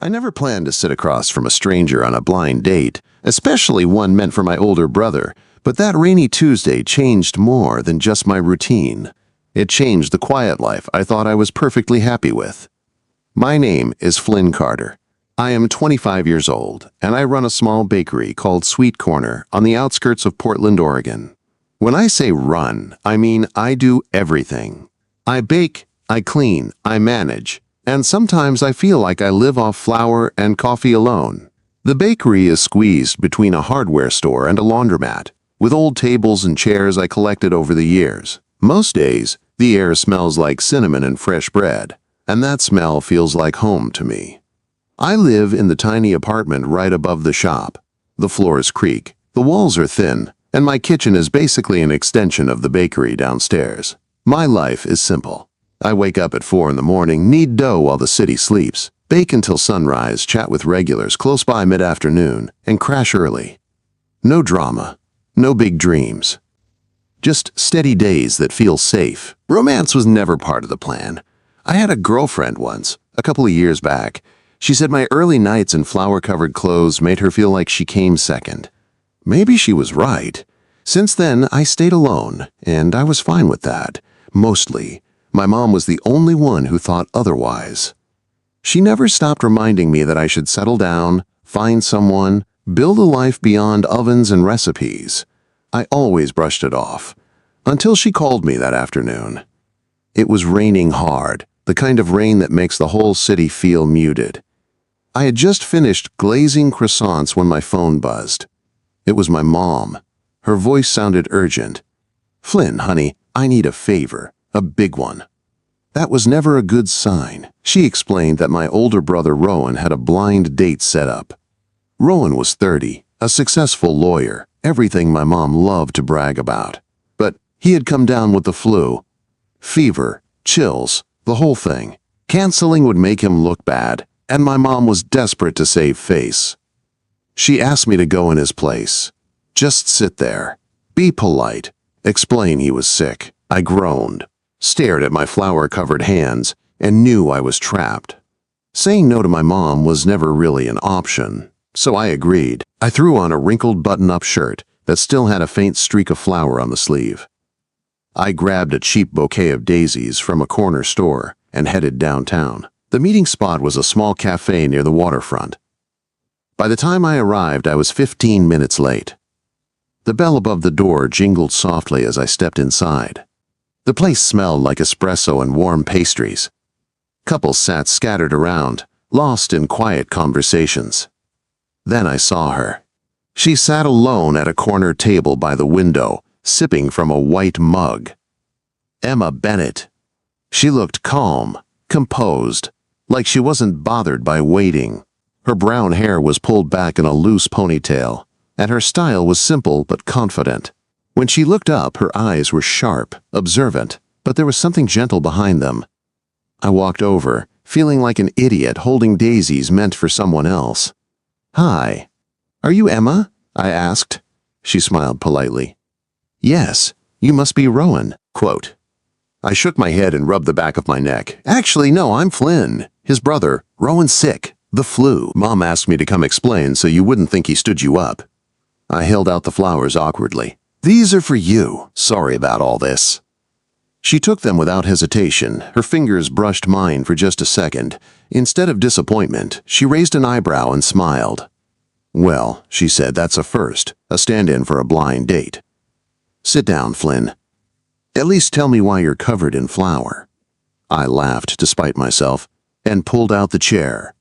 I never planned to sit across from a stranger on a blind date, especially one meant for my older brother, but that rainy Tuesday changed more than just my routine. It changed the quiet life I thought I was perfectly happy with. My name is Flynn Carter. I am 25 years old, and I run a small bakery called Sweet Corner on the outskirts of Portland, Oregon. When I say run, I mean I do everything. I bake, I clean, I manage, and sometimes I feel like I live off flour and coffee alone. The bakery is squeezed between a hardware store and a laundromat, with old tables and chairs I collected over the years. Most days, the air smells like cinnamon and fresh bread, and that smell feels like home to me. I live in the tiny apartment right above the shop. The floors creak, the walls are thin, and my kitchen is basically an extension of the bakery downstairs. My life is simple. I wake up at 4 in the morning, knead dough while the city sleeps, bake until sunrise, chat with regulars close by mid-afternoon, and crash early. No drama, no big dreams. Just steady days that feel safe. Romance was never part of the plan. I had a girlfriend once, a couple of years back. She said my early nights in flour-covered clothes made her feel like she came second. Maybe she was right. Since then, I stayed alone, and I was fine with that. Mostly. My mom was the only one who thought otherwise. She never stopped reminding me that I should settle down, find someone, build a life beyond ovens and recipes. I always brushed it off, until she called me that afternoon. It was raining hard, the kind of rain that makes the whole city feel muted. I had just finished glazing croissants when my phone buzzed. It was my mom. Her voice sounded urgent. "Flynn, honey, I need a favor, a big one." That was never a good sign. She explained that my older brother Rowan had a blind date set up. Rowan was 30, a successful lawyer, everything my mom loved to brag about. But he had come down with the flu. Fever, chills, the whole thing. Canceling would make him look bad, and my mom was desperate to save face. She asked me to go in his place. Just sit there. Be polite. Explain he was sick. I groaned, stared at my flour-covered hands, and knew I was trapped. Saying no to my mom was never really an option, so I agreed. I threw on a wrinkled button-up shirt that still had a faint streak of flour on the sleeve. I grabbed a cheap bouquet of daisies from a corner store and headed downtown. The meeting spot was a small cafe near the waterfront. By the time I arrived, I was 15 minutes late. The bell above the door jingled softly as I stepped inside. The place smelled like espresso and warm pastries. Couples sat scattered around, lost in quiet conversations. Then I saw her. She sat alone at a corner table by the window, sipping from a white mug. Emma Bennett. She looked calm, composed, like she wasn't bothered by waiting. Her brown hair was pulled back in a loose ponytail, and her style was simple but confident. When she looked up, her eyes were sharp, observant, but there was something gentle behind them. I walked over, feeling like an idiot holding daisies meant for someone else. "Hi. Are you Emma?" I asked. She smiled politely. "Yes, you must be Rowan." Quote. I shook my head and rubbed the back of my neck. "Actually, no, I'm Flynn. His brother. Rowan's sick. The flu. Mom asked me to come explain so you wouldn't think he stood you up." I held out the flowers awkwardly. "These are for you. Sorry about all this." She took them without hesitation. Her fingers brushed mine for just a second. Instead of disappointment, she raised an eyebrow and smiled. "Well," she said, "that's a first, a stand-in for a blind date. Sit down, Flynn. At least tell me why you're covered in flour." I laughed despite myself and pulled out the chair.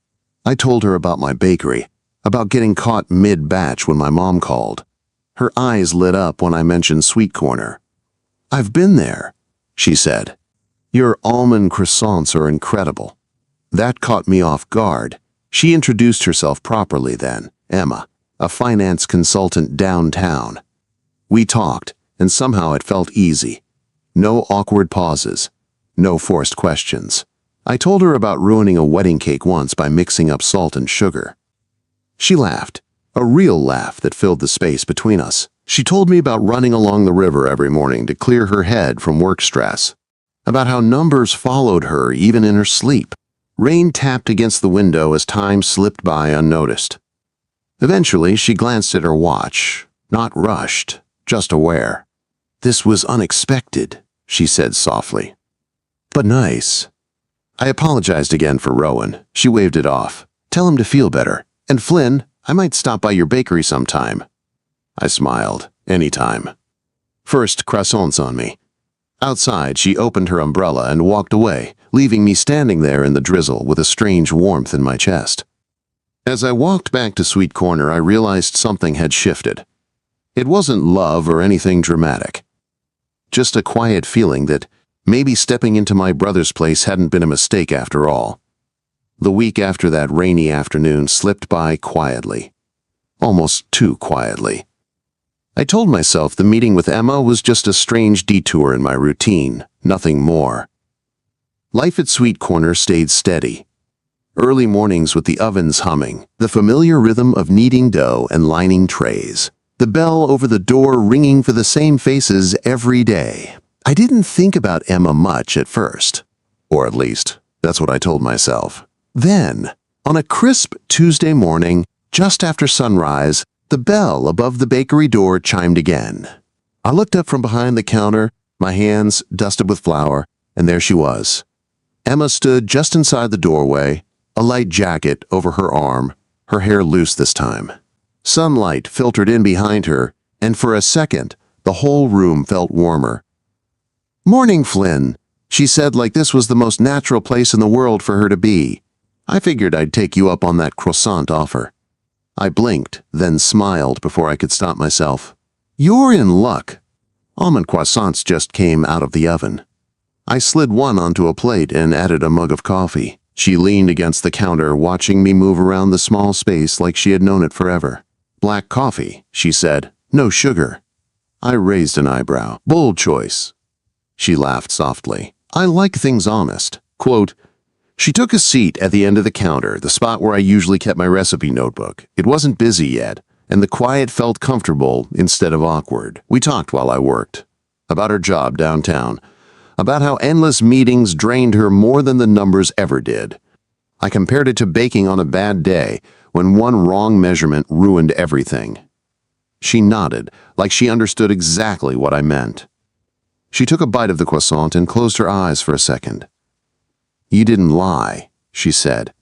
I told her about my bakery, about getting caught mid-batch when my mom called. Her eyes lit up when I mentioned Sweet Corner. "I've been there," she said. "Your almond croissants are incredible." That caught me off guard. She introduced herself properly then, Emma, a finance consultant downtown. We talked, and somehow it felt easy. No awkward pauses, no forced questions. I told her about ruining a wedding cake once by mixing up salt and sugar. She laughed, a real laugh that filled the space between us. She told me about running along the river every morning to clear her head from work stress, about how numbers followed her even in her sleep. Rain tapped against the window as time slipped by unnoticed. Eventually, she glanced at her watch, not rushed, just aware. "This was unexpected," she said softly. "But nice." I apologized again for Rowan. She waved it off. "Tell him to feel better. And Flynn, I might stop by your bakery sometime." I smiled. "Anytime." First, croissants on me. Outside, she opened her umbrella and walked away, leaving me standing there in the drizzle with a strange warmth in my chest. As I walked back to Sweet Corner, I realized something had shifted. It wasn't love or anything dramatic. Just a quiet feeling that maybe stepping into my brother's place hadn't been a mistake after all. The week after that rainy afternoon slipped by quietly. Almost too quietly. I told myself the meeting with Emma was just a strange detour in my routine, nothing more. Life at Sweet Corner stayed steady. Early mornings with the ovens humming, the familiar rhythm of kneading dough and lining trays, the bell over the door ringing for the same faces every day. I didn't think about Emma much at first. Or at least, that's what I told myself. Then, on a crisp Tuesday morning, just after sunrise, the bell above the bakery door chimed again. I looked up from behind the counter, my hands dusted with flour, and there she was. Emma stood just inside the doorway, a light jacket over her arm, her hair loose this time. Sunlight filtered in behind her, and for a second, the whole room felt warmer. "Morning, Flynn," she said like this was the most natural place in the world for her to be. I figured I'd take you up on that croissant offer. I blinked, then smiled before I could stop myself. "You're in luck." Almond croissants just came out of the oven. I slid one onto a plate and added a mug of coffee. She leaned against the counter, watching me move around the small space like she had known it forever. "Black coffee," she said. "No sugar." I raised an eyebrow. "Bold choice." She laughed softly. "I like things honest." Quote, she took a seat at the end of the counter, the spot where I usually kept my recipe notebook. It wasn't busy yet, and the quiet felt comfortable instead of awkward. We talked while I worked. About her job downtown. About how endless meetings drained her more than the numbers ever did. I compared it to baking on a bad day, when one wrong measurement ruined everything. She nodded, like she understood exactly what I meant. She took a bite of the croissant and closed her eyes for a second. "You didn't lie," she said.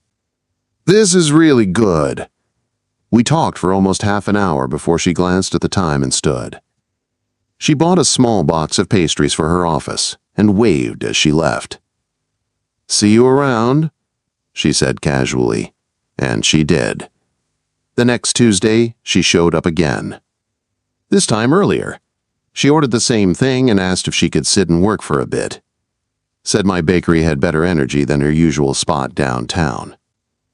"This is really good." We talked for almost half an hour before she glanced at the time and stood. She bought a small box of pastries for her office and waved as she left. "See you around," she said casually, and she did. The next Tuesday, she showed up again. This time earlier. She ordered the same thing and asked if she could sit and work for a bit. Said my bakery had better energy than her usual spot downtown.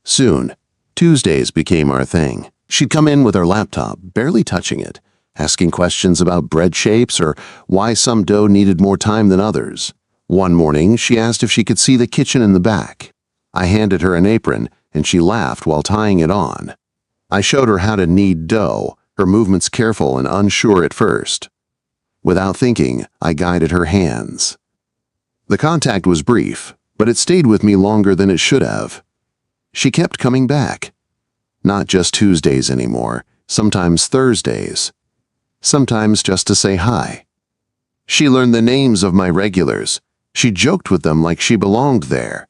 Soon, Tuesdays became our thing. She'd come in with her laptop, barely touching it, asking questions about bread shapes or why some dough needed more time than others. One morning, she asked if she could see the kitchen in the back. I handed her an apron, and she laughed while tying it on. I showed her how to knead dough, her movements careful and unsure at first. Without thinking, I guided her hands. The contact was brief, but it stayed with me longer than it should have. She kept coming back. Not just Tuesdays anymore, sometimes Thursdays. Sometimes just to say hi. She learned the names of my regulars. She joked with them like she belonged there.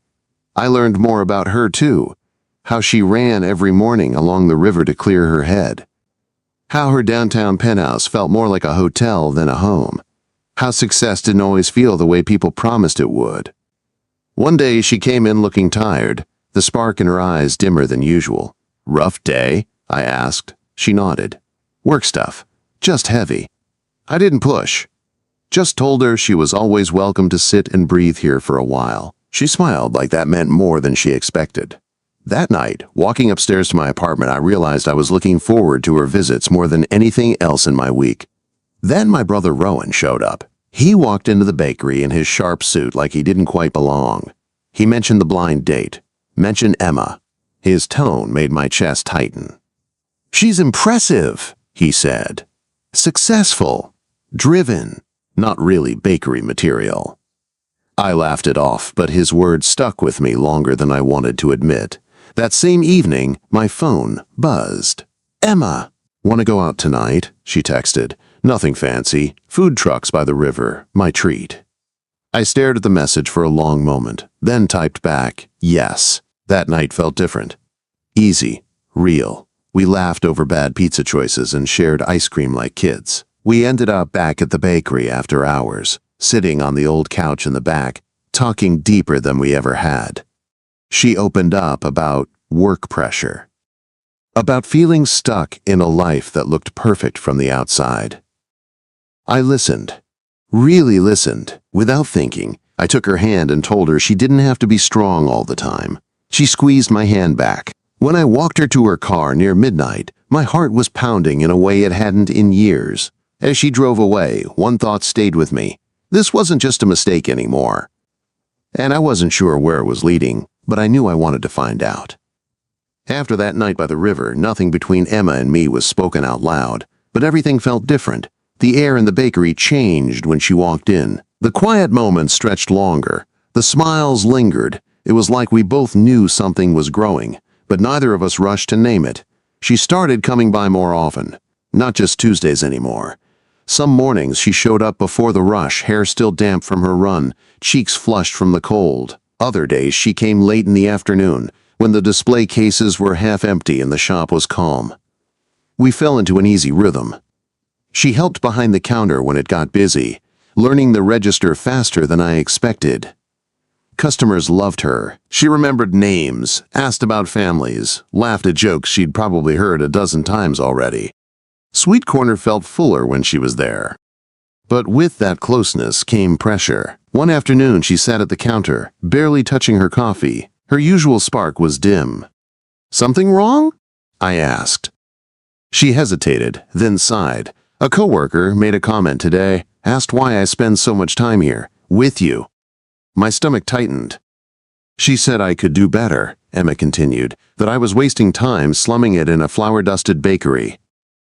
I learned more about her too, how she ran every morning along the river to clear her head. How her downtown penthouse felt more like a hotel than a home. How success didn't always feel the way people promised it would. One day she came in looking tired, the spark in her eyes dimmer than usual. "Rough day?" I asked. She nodded. "Work stuff. Just heavy." I didn't push. Just told her she was always welcome to sit and breathe here for a while. She smiled like that meant more than she expected. That night, walking upstairs to my apartment, I realized I was looking forward to her visits more than anything else in my week. Then my brother Rowan showed up. He walked into the bakery in his sharp suit like he didn't quite belong. He mentioned the blind date, mentioned Emma. His tone made my chest tighten. "She's impressive," he said. "Successful, driven, not really bakery material." I laughed it off, but his words stuck with me longer than I wanted to admit. That same evening, my phone buzzed. "Emma, want to go out tonight?" she texted. "Nothing fancy. Food trucks by the river. My treat." I stared at the message for a long moment, then typed back, "Yes." That night felt different. Easy. Real. We laughed over bad pizza choices and shared ice cream like kids. We ended up back at the bakery after hours, sitting on the old couch in the back, talking deeper than we ever had. She opened up about work pressure, about feeling stuck in a life that looked perfect from the outside. I listened, really listened, without thinking. I took her hand and told her she didn't have to be strong all the time. She squeezed my hand back. When I walked her to her car near midnight, my heart was pounding in a way it hadn't in years. As she drove away, one thought stayed with me. This wasn't just a mistake anymore. And I wasn't sure where it was leading, but I knew I wanted to find out. After that night by the river, nothing between Emma and me was spoken out loud, but everything felt different. The air in the bakery changed when she walked in. The quiet moments stretched longer. The smiles lingered. It was like we both knew something was growing, but neither of us rushed to name it. She started coming by more often, not just Tuesdays anymore. Some mornings she showed up before the rush, hair still damp from her run, cheeks flushed from the cold. Other days she came late in the afternoon, when the display cases were half empty and the shop was calm. We fell into an easy rhythm. She helped behind the counter when it got busy, learning the register faster than I expected. Customers loved her. She remembered names, asked about families, laughed at jokes she'd probably heard a dozen times already. Sweet Corner felt fuller when she was there. But with that closeness came pressure. One afternoon she sat at the counter, barely touching her coffee. Her usual spark was dim. "Something wrong?" I asked. She hesitated, then sighed. "A coworker made a comment today, asked why I spend so much time here, with you." My stomach tightened. "She said I could do better," Emma continued, "that I was wasting time slumming it in a flour-dusted bakery."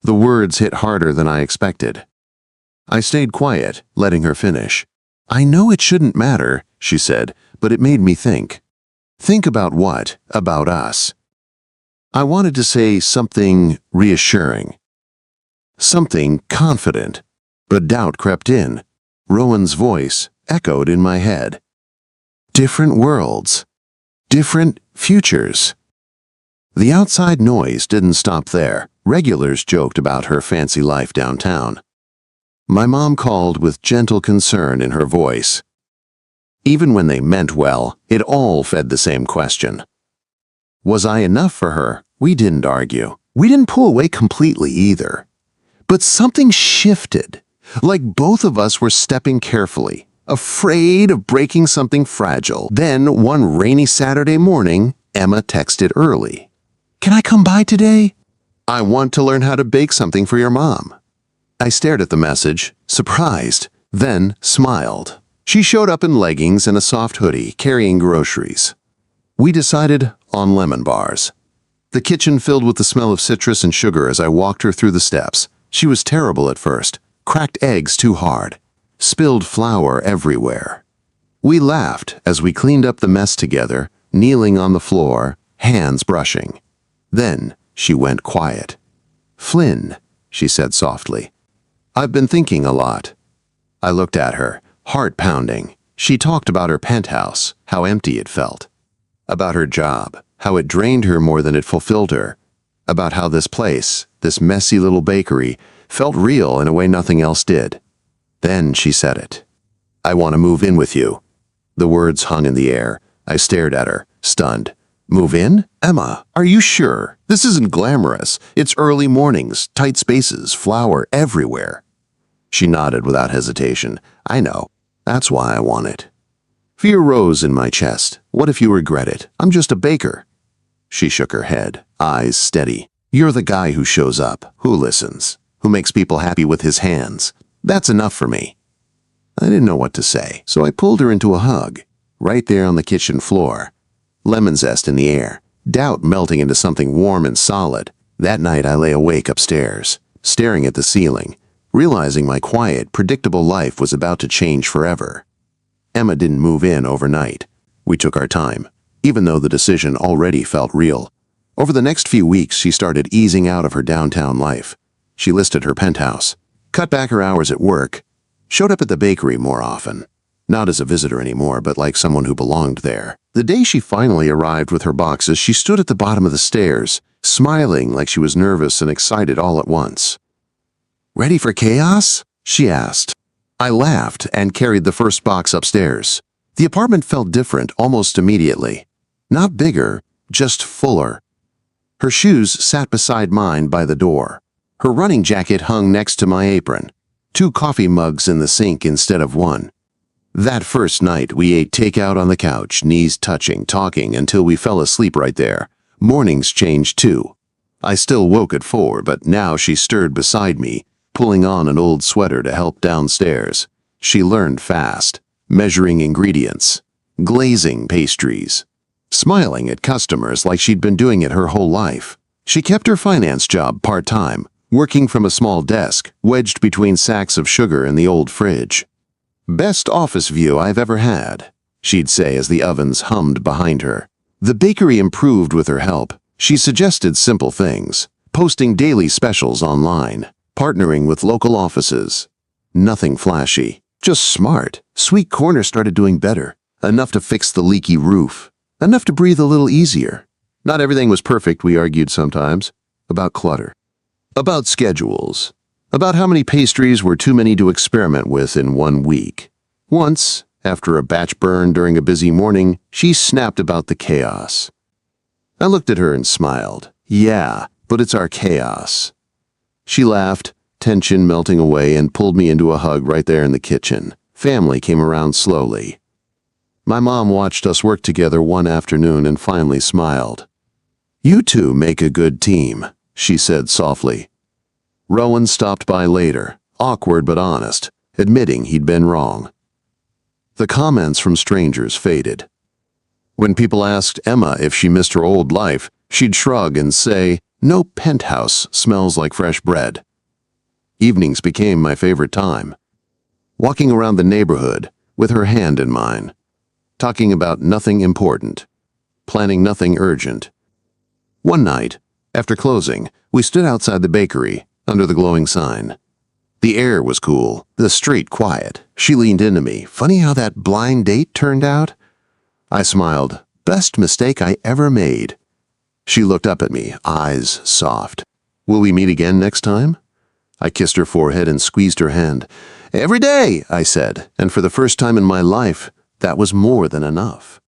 The words hit harder than I expected. I stayed quiet, letting her finish. "I know it shouldn't matter," she said, "but it made me think." "Think about what? About us?" I wanted to say something reassuring, something confident, but doubt crept in. Rowan's voice echoed in my head. Different worlds, different futures. The outside noise didn't stop there. Regulars joked about her fancy life downtown. My mom called with gentle concern in her voice. Even when they meant well, it all fed the same question. Was I enough for her? We didn't argue. We didn't pull away completely either. But something shifted, like both of us were stepping carefully, afraid of breaking something fragile. Then, one rainy Saturday morning, Emma texted early. "Can I come by today? I want to learn how to bake something for your mom." I stared at the message, surprised, then smiled. She showed up in leggings and a soft hoodie, carrying groceries. We decided on lemon bars. The kitchen filled with the smell of citrus and sugar as I walked her through the steps. She was terrible at first, cracked eggs too hard, spilled flour everywhere. We laughed as we cleaned up the mess together, kneeling on the floor, hands brushing. Then she went quiet. "Flynn," she said softly, "I've been thinking a lot." I looked at her, heart pounding. She talked about her penthouse, how empty it felt. About her job, how it drained her more than it fulfilled her. About how this place, this messy little bakery, felt real in a way nothing else did. Then she said it. "I want to move in with you." The words hung in the air. I stared at her, stunned. "Move in? Emma, are you sure? This isn't glamorous. It's early mornings, tight spaces, flour everywhere." She nodded without hesitation. "I know. That's why I want it." Fear rose in my chest. What if you regret it? I'm just a baker. She shook her head, eyes steady. "You're the guy who shows up, who listens, who makes people happy with his hands. That's enough for me." I didn't know what to say, so I pulled her into a hug, right there on the kitchen floor. Lemon zest in the air, doubt melting into something warm and solid. That night I lay awake upstairs, staring at the ceiling, realizing my quiet, predictable life was about to change forever. Emma didn't move in overnight. We took our time, even though the decision already felt real. Over the next few weeks, she started easing out of her downtown life. She listed her penthouse, cut back her hours at work, showed up at the bakery more often. Not as a visitor anymore, but like someone who belonged there. The day she finally arrived with her boxes, she stood at the bottom of the stairs, smiling like she was nervous and excited all at once. "Ready for chaos?" she asked. I laughed and carried the first box upstairs. The apartment felt different almost immediately. Not bigger, just fuller. Her shoes sat beside mine by the door. Her running jacket hung next to my apron. 2 coffee mugs in the sink instead of 1. That first night, we ate takeout on the couch, knees touching, talking until we fell asleep right there. Mornings changed too. I still woke at 4, but now she stirred beside me, pulling on an old sweater to help downstairs. She learned fast, measuring ingredients, glazing pastries, smiling at customers like she'd been doing it her whole life. She kept her finance job part-time, working from a small desk, wedged between sacks of sugar in the old fridge. "Best office view I've ever had," she'd say as the ovens hummed behind her. The bakery improved with her help. She suggested simple things, posting daily specials online, partnering with local offices. Nothing flashy, just smart. Sweet Corner started doing better, enough to fix the leaky roof, enough to breathe a little easier. Not everything was perfect, we argued sometimes, about clutter, about schedules, about how many pastries were too many to experiment with in 1 week. Once, after a batch burn during a busy morning, she snapped about the chaos. I looked at her and smiled. "Yeah, but it's our chaos." She laughed, tension melting away, and pulled me into a hug right there in the kitchen. Family came around slowly. My mom watched us work together one afternoon and finally smiled. "You two make a good team," she said softly. Rowan stopped by later, awkward but honest, admitting he'd been wrong. The comments from strangers faded. When people asked Emma if she missed her old life, she'd shrug and say, "No penthouse smells like fresh bread." Evenings became my favorite time. Walking around the neighborhood with her hand in mine, talking about nothing important, planning nothing urgent. One night, after closing, we stood outside the bakery, under the glowing sign. The air was cool, the street quiet. She leaned into me. "Funny how that blind date turned out?" I smiled. "Best mistake I ever made." She looked up at me, eyes soft. "Will we meet again next time?" I kissed her forehead and squeezed her hand. "Every day," I said, and for the first time in my life, that was more than enough.